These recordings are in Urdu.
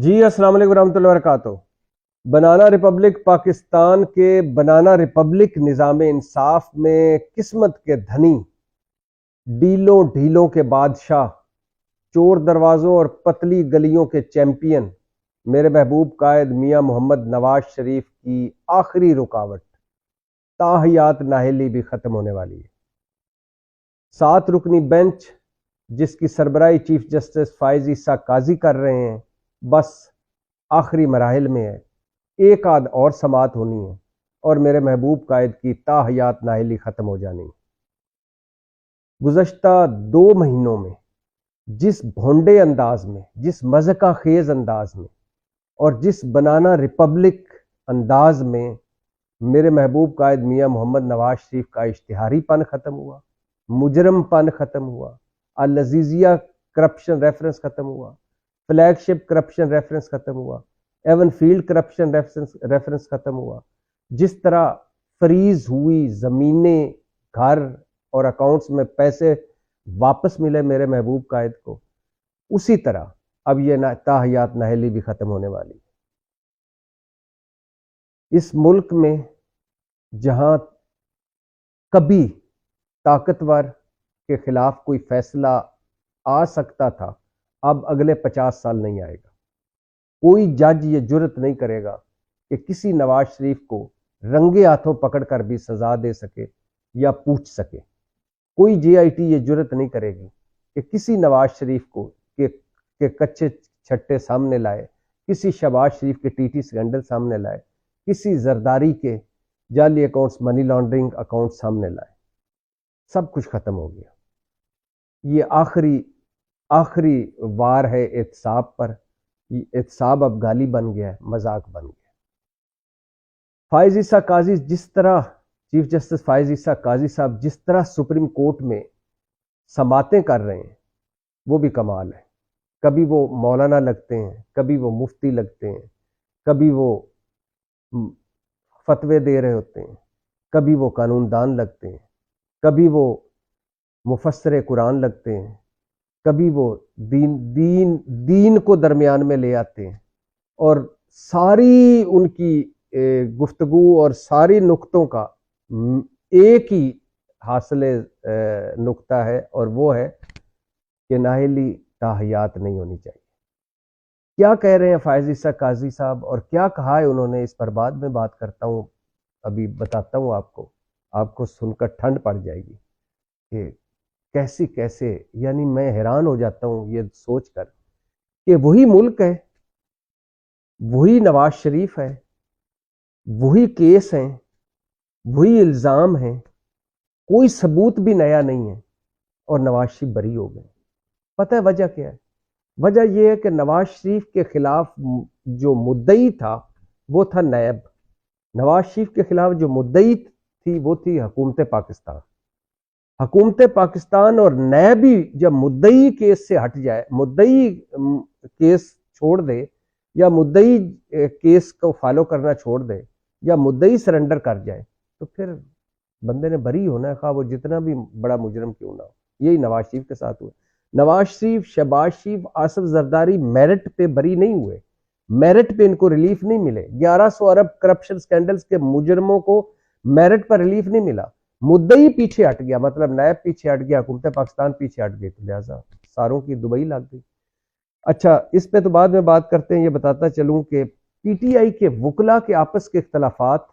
جی السلام علیکم ورحمۃ اللہ وبرکاتہ۔ بنانا ریپبلک پاکستان کے بنانا ریپبلک نظام انصاف میں قسمت کے دھنی، ڈیلوں ڈھیلوں کے بادشاہ، چور دروازوں اور پتلی گلیوں کے چیمپئن میرے محبوب قائد میاں محمد نواز شریف کی آخری رکاوٹ تاحیات نااہلی بھی ختم ہونے والی ہے۔ 7 رکنی بینچ جس کی سربراہی چیف جسٹس فائز عیسیٰ قاضی کر رہے ہیں، بس آخری مراحل میں ہے۔ ایک آدھ اور سماعت ہونی ہے اور میرے محبوب قائد کی تاحیات نااہلی ختم ہو جانی ہے۔ گزشتہ 2 مہینوں میں جس بھونڈے انداز میں، جس مذہقہ خیز انداز میں اور جس بنانا ریپبلک انداز میں میرے محبوب قائد میاں محمد نواز شریف کا اشتہاری پن ختم ہوا، مجرم پن ختم ہوا، العزیزیہ کرپشن ریفرنس ختم ہوا، فلیگ شپ کرپشن ریفرنس ختم ہوا، ایون فیلڈ کرپشن ریفرنس ختم ہوا، جس طرح فریز ہوئی زمینیں، گھر اور اکاؤنٹس میں پیسے واپس ملے میرے محبوب قائد کو، اسی طرح اب یہ تاحیات نااہلی بھی ختم ہونے والی ہے۔ اس ملک میں جہاں کبھی طاقتور کے خلاف کوئی فیصلہ آ سکتا تھا، اب اگلے 50 سال نہیں آئے گا۔ کوئی جج یہ جرت نہیں کرے گا کہ کسی نواز شریف کو رنگے ہاتھوں پکڑ کر بھی سزا دے سکے یا پوچھ سکے۔ کوئی جے آئی ٹی یہ جرت نہیں کرے گی کہ کسی نواز شریف کو کہ کچے چھٹے سامنے لائے، کسی شہباز شریف کے ٹی ٹی سکینڈل سامنے لائے، کسی زرداری کے جعلی اکاؤنٹس، منی لانڈرنگ اکاؤنٹ سامنے لائے۔ سب کچھ ختم ہو گیا۔ یہ آخری وار ہے احتساب پر۔ احتساب اب گالی بن گیا ہے، مذاق بن گیا۔ فائز عیسیٰ قاضی جس طرح، چیف جسٹس فائز عیسیٰ قاضی صاحب جس طرح سپریم کورٹ میں سماعتیں کر رہے ہیں، وہ بھی کمال ہے۔ کبھی وہ مولانا لگتے ہیں، کبھی وہ مفتی لگتے ہیں، کبھی وہ فتوے دے رہے ہوتے ہیں، کبھی وہ قانون دان لگتے ہیں، کبھی وہ مفسر قرآن لگتے ہیں، کبھی وہ دین کو درمیان میں لے آتے ہیں، اور ساری ان کی گفتگو اور ساری نقطوں کا ایک ہی حاصل نقطہ ہے، اور وہ ہے کہ نااہلی تاحیات نہیں ہونی چاہیے۔ کیا کہہ رہے ہیں فائز عیسیٰ قاضی صاحب اور کیا کہا ہے انہوں نے، اس پر بعد میں بات کرتا ہوں، ابھی بتاتا ہوں آپ کو سن کر ٹھنڈ پڑ جائے گی کہ کیسے یعنی میں حیران ہو جاتا ہوں یہ سوچ کر کہ وہی ملک ہے، وہی نواز شریف ہے، وہی کیس ہیں، وہی الزام ہیں، کوئی ثبوت بھی نیا نہیں ہے اور نواز شریف بری ہو گئے۔ پتہ ہے وجہ کیا ہے؟ وجہ یہ ہے کہ نواز شریف کے خلاف جو مدعی تھا وہ تھا نیب۔ نواز شریف کے خلاف جو مدعی تھی وہ تھی حکومت پاکستان۔ حکومت پاکستان اور نیب ہی جب مدعی کیس سے ہٹ جائے، مدعی کیس چھوڑ دے، یا مدعی کیس کو فالو کرنا چھوڑ دے، یا مدعی سرنڈر کر جائے، تو پھر بندے نے بری ہونا ہے، خواہ وہ جتنا بھی بڑا مجرم کیوں نہ ہو۔ یہی نواز شریف کے ساتھ ہوا۔ نواز شریف، شہباز شریف، آصف زرداری میرٹ پہ بری نہیں ہوئے، میرٹ پہ ان کو ریلیف نہیں ملے۔ 1100 ارب کرپشن سکینڈلز کے مجرموں کو میرٹ پر ریلیف نہیں ملا، مدعی پیچھے ہٹ گیا، مطلب نیب پیچھے ہٹ گیا، حکومت پاکستان پیچھے ہٹ گئی، تو لہٰذا ساروں کی دبئی لگ گئی۔ اچھا، اس پہ تو بعد میں بات کرتے ہیں۔ یہ بتاتا چلوں کہ پی ٹی آئی کے وکلا کے آپس کے اختلافات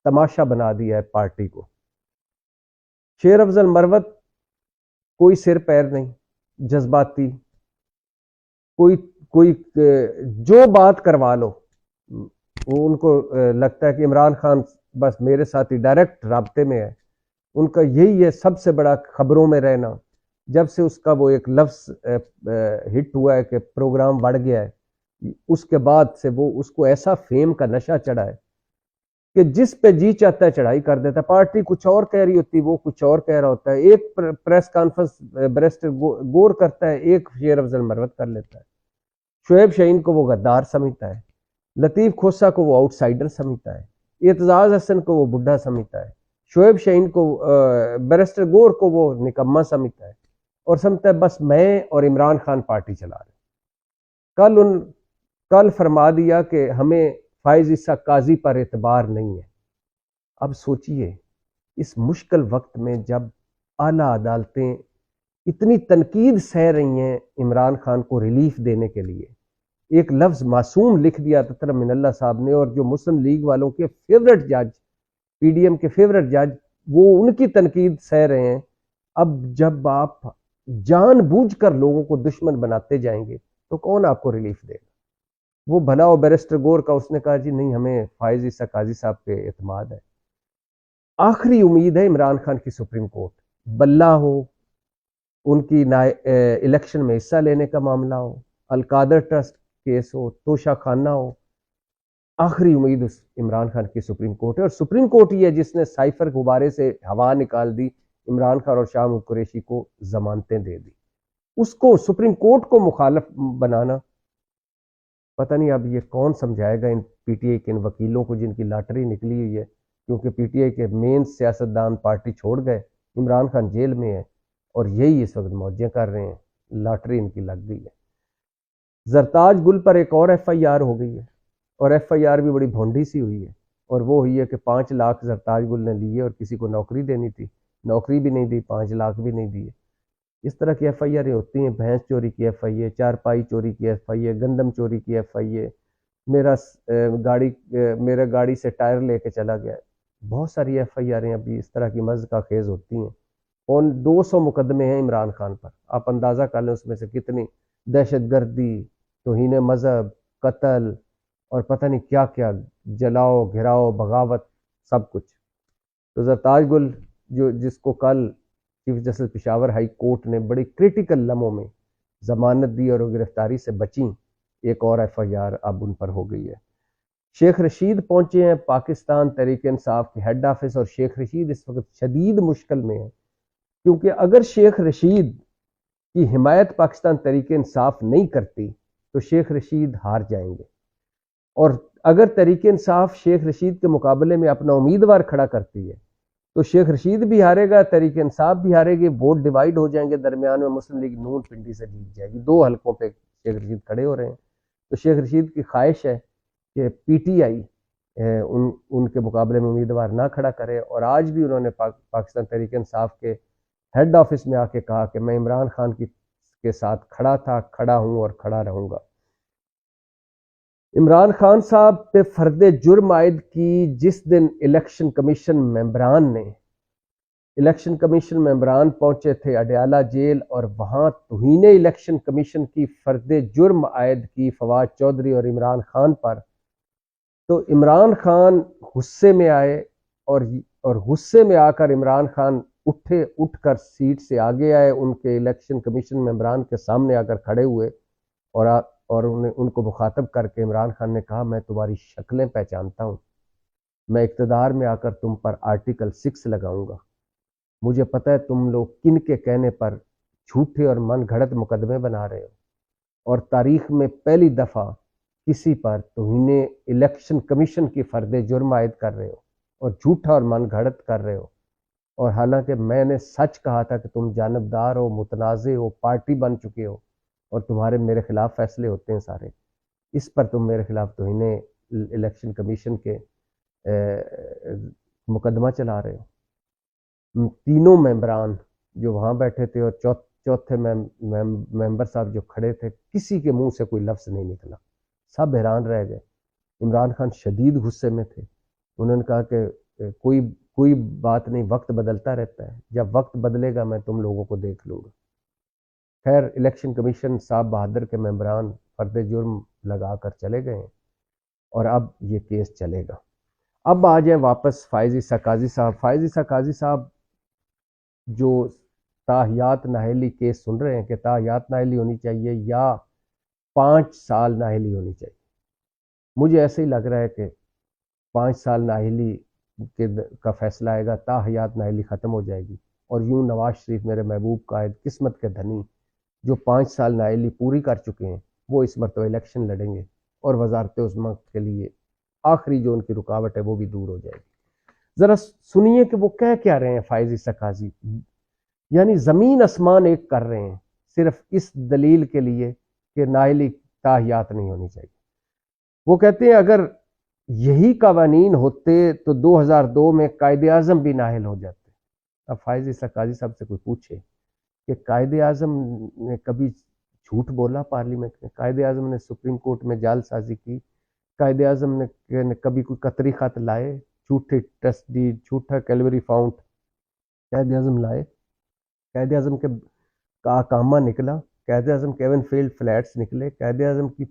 تماشا بنا دیا ہے پارٹی کو۔ شیر افضل مروت کوئی سر پیر نہیں، جذباتی، کوئی جو بات کروا لو، وہ ان کو لگتا ہے کہ عمران خان بس میرے ساتھ ہی ڈائریکٹ رابطے میں ہے، ان کا یہی ہے سب سے بڑا خبروں میں رہنا۔ جب سے اس کا وہ ایک لفظ ہٹ ہوا ہے کہ پروگرام بڑھ گیا ہے، اس کے بعد سے وہ اس کو ایسا فیم کا نشہ چڑھا ہے کہ جس پہ جی چاہتا ہے چڑھائی کر دیتا ہے۔ پارٹی کچھ اور کہہ رہی ہوتی، وہ کچھ اور کہہ رہا ہوتا ہے۔ ایک پریس کانفرنس بیرسٹر گور کرتا ہے، ایک شیر افضل مروت کر لیتا ہے۔ شعیب شاہین کو وہ غدار سمجھتا ہے، لطیف کھوسہ کو وہ آؤٹ سائڈر سمجھتا ہے، اعتزاز حسن کو وہ بڈھا سمجھتا ہے، شعیب شاہین کو بیرسٹر گور کو وہ نکمہ سمجھتا ہے، اور سمجھتا ہے بس میں اور عمران خان پارٹی چلا رہے۔ کل ان کل فرما دیا کہ ہمیں فائز عیسیٰ قاضی پر اعتبار نہیں ہے۔ اب سوچئے اس مشکل وقت میں جب اعلیٰ عدالتیں اتنی تنقید سہ رہی ہیں عمران خان کو ریلیف دینے کے لیے، ایک لفظ معصوم لکھ دیا تطرف من اللہ صاحب نے، اور جو مسلم لیگ والوں کے فیورٹ جج، پی ڈی ایم کے فیورٹ جج، وہ ان کی تنقید سہ رہے ہیں۔ اب جب آپ جان بوجھ کر لوگوں کو دشمن بناتے جائیں گے تو کون آپ کو ریلیف دے گا؟ وہ بھلا وہ بیرسٹر گور کا اس نے کہا جی نہیں، ہمیں فائز عیسیٰ قاضی صاحب پہ اعتماد ہے۔ آخری امید ہے عمران خان کی سپریم کورٹ، بلہ ہو، ان کی الیکشن میں حصہ لینے کا معاملہ ہو، القادر ٹرسٹ کیس ہو، توشہ خانہ ہو، آخری امید اس عمران خان کی سپریم کورٹ ہے۔ اور سپریم کورٹ ہی ہے جس نے سائفر غبارے سے ہوا نکال دی، عمران خان اور شاہ محمود قریشی کو ضمانتیں دے دی۔ اس کو سپریم کورٹ کو مخالف بنانا، پتہ نہیں اب یہ کون سمجھائے گا ان پی ٹی آئی کے ان وکیلوں کو جن کی لاٹری نکلی ہوئی ہے، کیونکہ پی ٹی آئی کے مین سیاستدان پارٹی چھوڑ گئے، عمران خان جیل میں ہے اور یہی اس وقت موجیں کر رہے ہیں، لاٹری ان کی لگ گئی ہے۔ زرتاج گل پر ایک اور ایف آئی آر ہو گئی ہے، اور ایف آئی آر بھی بڑی بھونڈی سی ہوئی ہے، اور وہ ہوئی ہے کہ 5 لاکھ زرتاج گل نے لیے اور کسی کو نوکری دینی تھی، نوکری بھی نہیں دی، 5 لاکھ بھی نہیں دیے۔ اس طرح کی ایف آئی آریں ہوتی ہیں، بھینس چوری کی ایف آئی اے، چارپائی چوری کی ایف آئی اے، گندم چوری کی ایف آئی اے، میرا گاڑی سے ٹائر لے کے چلا گیا۔ بہت ساری ایف آئی آریں ابھی اس طرح کی مضحکہ خیز ہوتی ہیں، اور 200 مقدمے ہیں عمران خان پر۔ آپ اندازہ کر لیں اس میں سے کتنی دہشت گردی، توہین مذہب، قتل اور پتہ نہیں کیا کیا، جلاؤ گھراؤ بغاوت، سب کچھ۔ تو زرتاج گل جس کو کل chief justice Peshawar high court نے بڑی کریٹیکل لمحوں میں ضمانت دی اور وہ گرفتاری سے بچیں، ایک اور ایف آئی آر اب ان پر ہو گئی ہے۔ شیخ رشید پہنچے ہیں پاکستان تحریک انصاف کے ہیڈ آفس، اور شیخ رشید اس وقت شدید مشکل میں ہیں، کیونکہ اگر شیخ رشید کی حمایت پاکستان تحریک انصاف نہیں کرتی تو شیخ رشید ہار جائیں گے، اور اگر تحریک انصاف شیخ رشید کے مقابلے میں اپنا امیدوار کھڑا کرتی ہے تو شیخ رشید بھی ہارے گا، تحریک انصاف بھی ہارے گی، ووٹ ڈیوائیڈ ہو جائیں گے درمیان میں، مسلم لیگ نون پنڈی سے جیت جائے گی۔ 2 حلقوں پہ شیخ رشید کھڑے ہو رہے ہیں، تو شیخ رشید کی خواہش ہے کہ پی ٹی آئی ان کے مقابلے میں امیدوار نہ کھڑا کرے، اور آج بھی انہوں نے پاکستان تحریک انصاف کے ہیڈ آفس میں آ کے کہا کہ میں عمران خان کے ساتھ کھڑا تھا، کھڑا ہوں اور کھڑا رہوں گا۔ عمران خان صاحب پہ فرد جرم عائد کی جس دن الیکشن کمیشن ممبران پہنچے تھے اڈیالہ جیل، اور وہاں توہین الیکشن کمیشن کی فرد جرم عائد کی فواد چودھری اور عمران خان پر، تو عمران خان غصے میں آئے، اور غصے میں آ کر عمران خان اٹھ کر سیٹ سے آگے آئے، ان کے الیکشن کمیشن ممبران کے سامنے آ کر کھڑے ہوئے، اور ان کو مخاطب کر کے عمران خان نے کہا میں تمہاری شکلیں پہچانتا ہوں، میں اقتدار میں آ کر تم پر آرٹیکل 6 لگاؤں گا، مجھے پتہ ہے تم لوگ کن کے کہنے پر جھوٹے اور من گھڑت مقدمے بنا رہے ہو، اور تاریخ میں پہلی دفعہ کسی پر توہین الیکشن کمیشن کی فرد جرم عائد کر رہے ہو اور جھوٹا اور من گھڑت کر رہے ہو، اور حالانکہ میں نے سچ کہا تھا کہ تم جانبدار ہو، متنازع ہو، پارٹی بن چکے ہو، اور تمہارے میرے خلاف فیصلے ہوتے ہیں سارے، اس پر تم میرے خلاف توہین الیکشن کمیشن کے مقدمہ چلا رہے ہو۔ تینوں ممبران جو وہاں بیٹھے تھے اور چوتھے ممبر صاحب جو کھڑے تھے، کسی کے منہ سے کوئی لفظ نہیں نکلا، سب حیران رہ گئے۔ عمران خان شدید غصے میں تھے، انہوں نے کہا کہ کوئی بات نہیں، وقت بدلتا رہتا ہے، جب وقت بدلے گا میں تم لوگوں کو دیکھ لوں گا۔ خیر الیکشن کمیشن صاحب بہادر کے ممبران فرد جرم لگا کر چلے گئے ہیں، اور اب یہ کیس چلے گا۔ اب آ جائیں واپس فائز عیسیٰ قاضی صاحب۔ فائز عیسیٰ قاضی صاحب جو تاحیات نااہلی کیس سن رہے ہیں کہ تاحیات نااہلی ہونی چاہیے یا 5 سال نااہلی ہونی چاہیے، مجھے ایسے ہی لگ رہا ہے کہ 5 سال نااہلی کا فیصلہ آئے گا، تاحیات نااہلی ختم ہو جائے گی، اور یوں نواز شریف میرے محبوب قائد، قسمت کے دھنی، جو 5 سال نااہلی پوری کر چکے ہیں، وہ اس مرتبہ الیکشن لڑیں گے، اور وزارت عظمیٰ کے لیے آخری جو ان کی رکاوٹ ہے وہ بھی دور ہو جائے گی۔ ذرا سنیے کہ وہ کیا رہے ہیں فائز عیسیٰ قاضی، یعنی زمین آسمان ایک کر رہے ہیں صرف اس دلیل کے لیے کہ نااہلی تاحیات نہیں ہونی چاہیے۔ وہ کہتے ہیں اگر یہی قوانین ہوتے تو 2002 میں قائد اعظم بھی نااہل ہو جاتے۔ اب فائز عیسیٰ قاضی صاحب سے کوئی پوچھے کہ قائد اعظم نے کبھی جھوٹ بولا پارلیمنٹ میں؟ قائد اعظم نے سپریم کورٹ میں جعل سازی کی؟ قائد اعظم نے کبھی کوئی قطری خط لائے؟ جھوٹے ٹرسٹ ڈیڈ، جھوٹا کیلوری فاؤنٹ قائد اعظم لائے؟ قائد اعظم کے کاکامہ نکلا، قائد اعظم کے ایون فیلڈ فلیٹس نکلے، قائد اعظم کی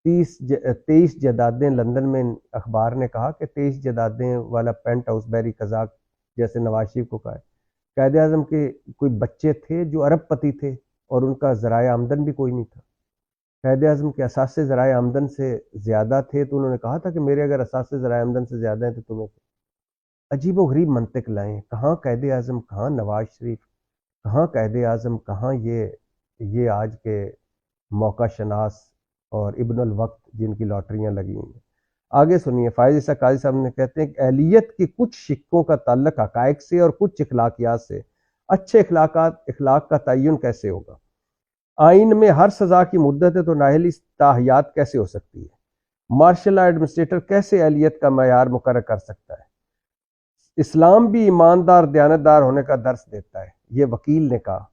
23 جائیدادیں لندن میں، اخبار نے کہا کہ 23 جائیدادیں والا پینٹ ہاؤس بیری قزاق جیسے نواز شریف کو کہا ہے۔ قائد اعظم کے کوئی بچے تھے جو ارب پتی تھے اور ان کا ذرائع آمدن بھی کوئی نہیں تھا۔ قائد اعظم کے اثاثے ذرائع آمدن سے زیادہ تھے تو انہوں نے کہا تھا کہ میرے اگر اثاثے ذرائع آمدن سے زیادہ ہیں تو تمہیں عجیب و غریب منطق لائیں۔ کہاں قائد اعظم، کہاں نواز شریف، کہاں قائد اعظم، کہاں یہ آج کے موقع شناس اور ابن الوقت جن کی لاٹریاں لگی ہیں۔ آگے سنیے، فائز عیسیٰ قاضی صاحب نے کہتے ہیں کہ اہلیت کی کچھ شقوں کا تعلق حقائق سے اور کچھ اخلاقیات سے، اچھے اخلاق کا تعین کیسے ہوگا؟ آئین میں ہر سزا کی مدت ہے تو نااہلی تاحیات کیسے ہو سکتی ہے؟ مارشل لا ایڈمنسٹریٹر کیسے اہلیت کا معیار مقرر کر سکتا ہے؟ اسلام بھی ایماندار دیانتدار ہونے کا درس دیتا ہے، یہ وکیل نے کہا۔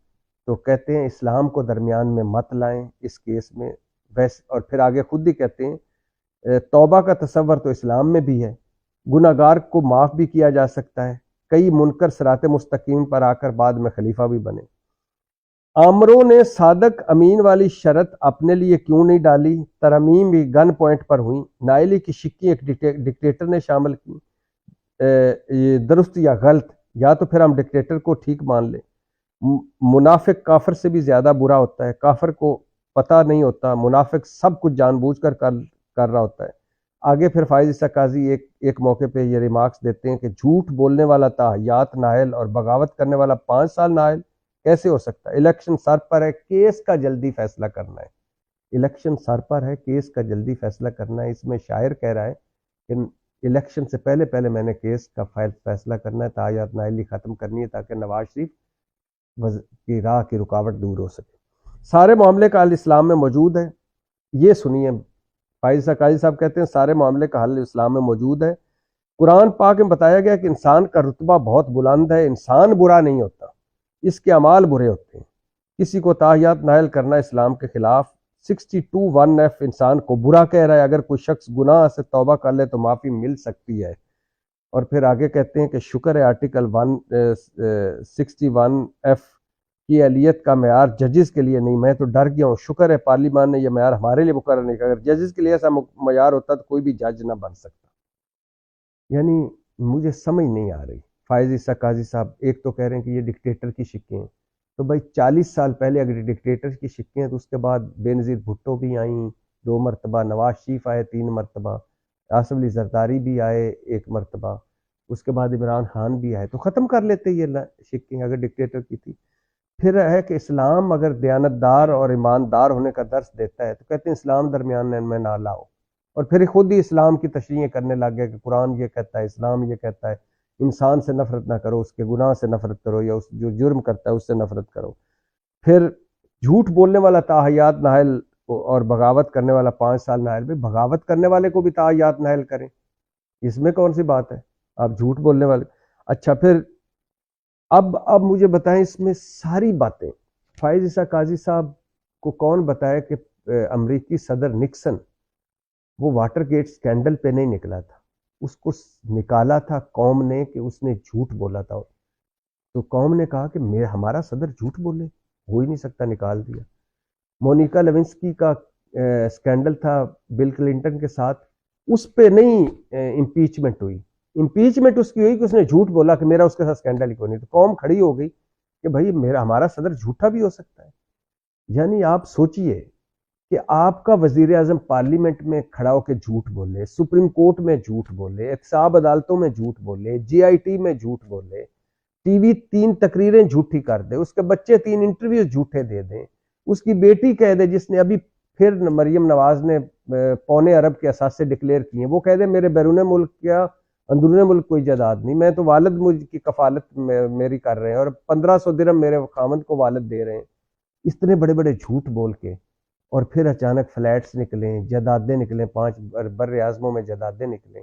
تو کہتے ہیں اسلام کو درمیان میں مت لائیں اس کیس میں، اور پھر آگے خود ہی کہتے ہیں توبہ کا تصور تو اسلام میں بھی ہے، گناہگار کو معاف بھی کیا جا سکتا ہے، کئی منکر صراط مستقیم پر آ کر بعد میں خلیفہ بھی بنے۔ آمروں نے صادق امین والی شرط اپنے لیے کیوں نہیں ڈالی؟ ترمیم بھی گن پوائنٹ پر ہوئی، نائلی کی شکی ایک ڈکٹیٹر نے شامل کی، یہ درست یا غلط؟ یا تو پھر ہم ڈکٹیٹر کو ٹھیک مان لیں۔ منافق کافر سے بھی زیادہ برا ہوتا ہے، کافر کو پتہ نہیں ہوتا، منافق سب کچھ جان بوجھ کر رہا ہوتا ہے۔ آگے پھر فائز عیسیٰ قاضی ایک موقع پہ یہ ریمارکس دیتے ہیں کہ جھوٹ بولنے والا تاحیات نااہل اور بغاوت کرنے والا 5 سال نااہل کیسے ہو سکتا ہے؟ الیکشن سر پر ہے، کیس کا جلدی فیصلہ کرنا ہے۔ الیکشن سر پر ہے، کیس کا جلدی فیصلہ کرنا ہے۔ اس میں شاعر کہہ رہا ہے کہ الیکشن سے پہلے میں نے کیس کا فیصلہ کرنا ہے، تاحیات نااہلی ختم کرنی ہے تاکہ نواز شریف کی راہ کی رکاوٹ دور ہو سکے۔ سارے معاملے کا حل اسلام میں موجود ہے۔ یہ سنیے، فائز قاضی صاحب کہتے ہیں سارے معاملے کا حل اسلام میں موجود ہے۔ قرآن پاک میں بتایا گیا کہ انسان کا رتبہ بہت بلند ہے، انسان برا نہیں ہوتا، اس کے اعمال برے ہوتے ہیں۔ کسی کو تاحیات نااہل کرنا اسلام کے خلاف۔ 62(1)F انسان کو برا کہہ رہا ہے، اگر کوئی شخص گناہ سے توبہ کر لے تو معافی مل سکتی ہے۔ اور پھر آگے کہتے ہیں کہ شکر ہے آرٹیکل 161F کی اہلیت کا معیار ججز کے لیے نہیں، میں تو ڈر گیا ہوں، شکر ہے پارلیمان نے یہ معیار ہمارے لیے مقرر نہیں کیا، اگر ججز کے لیے ایسا معیار ہوتا تو کوئی بھی جج نہ بن سکتا۔ یعنی مجھے سمجھ نہیں آ رہی۔ فائز عیسیٰ قاضی صاحب ایک تو کہہ رہے ہیں کہ یہ ڈکٹیٹر کی شکیں ہیں، تو بھائی 40 سال پہلے اگر ڈکٹیٹر کی شکیں ہیں تو اس کے بعد بے نظیر بھٹو بھی آئیں 2 مرتبہ، نواز شریف آئے 3 مرتبہ، آصف علی زرداری بھی آئے 1 مرتبہ، اس کے بعد عمران خان بھی آئے، تو ختم کر لیتے یہ شکیں اگر ڈکٹیٹر کی تھی۔ پھر ہے کہ اسلام اگر دیانتدار اور ایماندار ہونے کا درس دیتا ہے تو کہتے ہیں اسلام درمیان میں نہ لاؤ، اور پھر خود ہی اسلام کی تشریحیں کرنے لگ گئے کہ قرآن یہ کہتا ہے، اسلام یہ کہتا ہے، انسان سے نفرت نہ کرو، اس کے گناہ سے نفرت کرو، یا اس جو جرم کرتا ہے اس سے نفرت کرو۔ پھر جھوٹ بولنے والا تاحیات نااہل اور بغاوت کرنے والا 5 سال نااہل۔ بھی بغاوت کرنے والے کو بھی تاحیات نااہل کریں، اس میں کون سی بات ہے؟ آپ جھوٹ بولنے والے۔ اچھا پھر اب مجھے بتائیں اس میں ساری باتیں فائز عیسیٰ قاضی صاحب کو کون بتایا کہ امریکی صدر نکسن وہ واٹر گیٹ سکینڈل پہ نہیں نکلا تھا، اس کو نکالا تھا قوم نے کہ اس نے جھوٹ بولا تھا، تو قوم نے کہا کہ ہمارا صدر جھوٹ بولے، ہو ہی نہیں سکتا، نکال دیا۔ مونیکا لیونسکی کا سکینڈل تھا بل کلنٹن کے ساتھ، اس پہ نہیں امپیچمنٹ ہوئی، امپیچمنٹ اس کی ہوئی کہ اس نے جھوٹ بولا کہ میرا اس کے ساتھ سکینڈل ہی کوئی نہیں، تو قوم کھڑی ہو گئی کہ بھائی ہمارا صدر جھوٹا بھی ہو سکتا ہے۔ یعنی آپ سوچئے کہ آپ کا وزیر اعظم پارلیمنٹ میں کھڑا ہو کے جھوٹ بولے، سپریم کورٹ میں جھوٹ بولے، احتساب عدالتوں میں جھوٹ بولے، GIT میں جھوٹ بولے، ٹی وی 3 تقریریں جھوٹی کر دے، اس کے بچے 3 انٹرویو جھوٹے دے دیں، اس کی بیٹی کہہ دے جس نے ابھی پھر مریم نواز نے پونے ارب کے اثاثے ڈکلیئر کیے ہیں، وہ کہہ دے میرے بیرون ملک کیا اندرون ملک کوئی جائیداد نہیں، میں تو والد مجھ کی کفالت میری کر رہے ہیں اور 1500 درہم میرے خامند کو والد دے رہے ہیں۔ اتنے بڑے بڑے جھوٹ بول کے اور پھر اچانک فلیٹس نکلیں، جائیدادیں نکلیں، 5 بر اعظموں میں جائیدادیں نکلیں،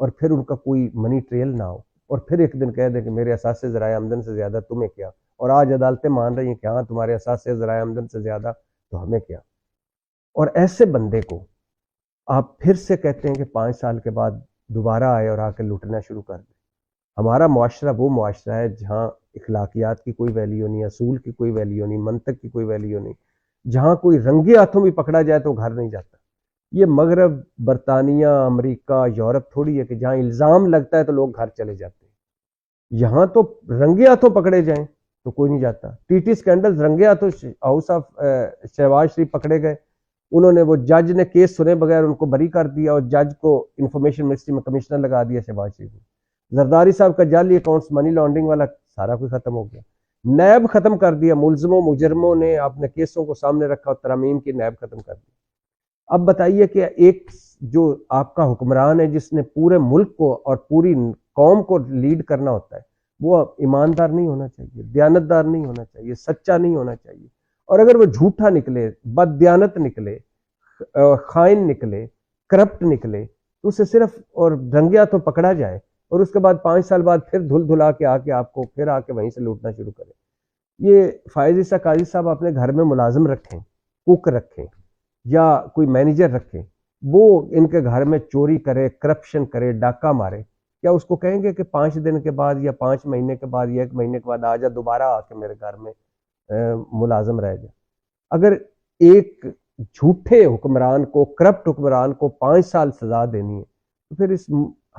اور پھر ان کا کوئی منی ٹریل نہ ہو، اور پھر ایک دن کہہ دیں کہ میرے اثاثے ذرائع آمدن سے زیادہ تمہیں کیا، اور آج عدالتیں مان رہی ہیں کہ ہاں تمہارے اثاثے ذرائع آمدن سے زیادہ تو ہمیں کیا. اور ایسے بندے کو آپ پھر سے کہتے ہیں کہ 5 سال کے بعد دوبارہ آئے اور آ کے لوٹنا شروع کر دیں. ہمارا معاشرہ وہ معاشرہ ہے جہاں اخلاقیات کی کوئی ویلیو نہیں، اصول کی کوئی ویلیو نہیں، منطق کی کوئی ویلیو نہیں. جہاں کوئی رنگے ہاتھوں بھی پکڑا جائے تو گھر نہیں جاتا. یہ مغرب، برطانیہ، امریکہ، یورپ تھوڑی ہے کہ جہاں الزام لگتا ہے تو لوگ گھر چلے جاتے ہیں. یہاں تو رنگے ہاتھوں پکڑے جائیں تو کوئی نہیں جاتا. ٹی ٹی سکینڈل رنگے ہاتھوں ہاؤس آف شہباز شریف پکڑے گئے، انہوں نے وہ جج نے کیس سنے بغیر ان کو بری کر دیا، اور جج کو انفارمیشن منسٹری میں کمشنر لگا دیا شہباز شریف نے. زرداری صاحب کا جعلی اکاؤنٹس، منی لانڈرنگ والا سارا کچھ ختم ہو گیا. نیب ختم کر دیا، ملزموں مجرموں نے اپنے کیسوں کو سامنے رکھا اور ترامیم کی نیب ختم کر دی. اب بتائیے کہ ایک جو آپ کا حکمران ہے جس نے پورے ملک کو اور پوری قوم کو لیڈ کرنا ہوتا ہے، وہ ایماندار نہیں ہونا چاہیے، دیانتدار نہیں ہونا چاہیے، سچا نہیں ہونا چاہیے. اور اگر وہ جھوٹا نکلے، بد دیانت نکلے، خائن نکلے، کرپٹ نکلے، تو اسے صرف اور رنگے ہاتھوں پکڑا جائے، اور اس کے بعد 5 سال بعد پھر دھل دھلا کے آ کے آپ کو پھر آ کے وہیں سے لوٹنا شروع کرے. یہ فائز عیسیٰ قاضی صاحب اپنے گھر میں ملازم رکھیں، کوک رکھیں، یا کوئی مینیجر رکھیں، وہ ان کے گھر میں چوری کرے، کرپشن کرے، ڈاکہ مارے، کیا اس کو کہیں گے کہ 5 دن کے بعد یا 5 مہینے کے بعد یا 1 مہینے کے بعد آ جا دوبارہ آ کے میرے گھر میں ملازم رہ جائے؟ اگر ایک جھوٹے حکمران کو، کرپٹ حکمران کو 5 سال سزا دینی ہے تو پھر اس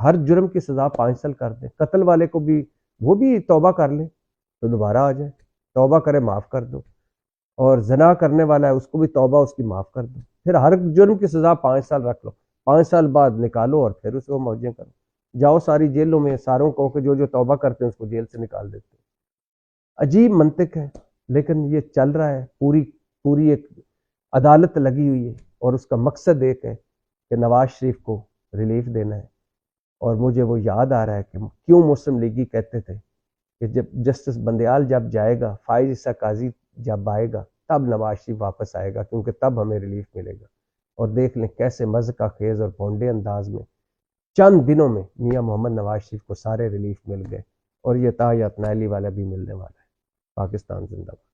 ہر جرم کی سزا 5 سال کر دیں. قتل والے کو بھی وہ بھی توبہ کر لے تو دوبارہ آ جائے، توبہ کرے معاف کر دو. اور زنا کرنے والا ہے اس کو بھی توبہ اس کی معاف کر دو. پھر ہر جرم کی سزا 5 سال رکھ لو، 5 سال بعد نکالو اور پھر اس کو موجیں کرو. جاؤ ساری جیلوں میں، ساروں کو کہ جو جو توبہ کرتے ہیں اس کو جیل سے نکال دیتے ہیں. عجیب منطق ہے، لیکن یہ چل رہا ہے. پوری ایک عدالت لگی ہوئی ہے، اور اس کا مقصد ایک ہے کہ نواز شریف کو ریلیف دینا ہے. اور مجھے وہ یاد آ رہا ہے کہ کیوں مسلم لیگی کہتے تھے کہ جب جسٹس بندیال جب جائے گا، فائز عیسیٰ قاضی جب آئے گا، تب نواز شریف واپس آئے گا، کیونکہ تب ہمیں ریلیف ملے گا. اور دیکھ لیں کیسے مذہقہ خیز اور بھونڈے انداز میں چند دنوں میں میاں محمد نواز شریف کو سارے ریلیف مل گئے، اور یہ تا یا نائلی والا بھی ملنے والا ہے. پاکستان زندہ باد.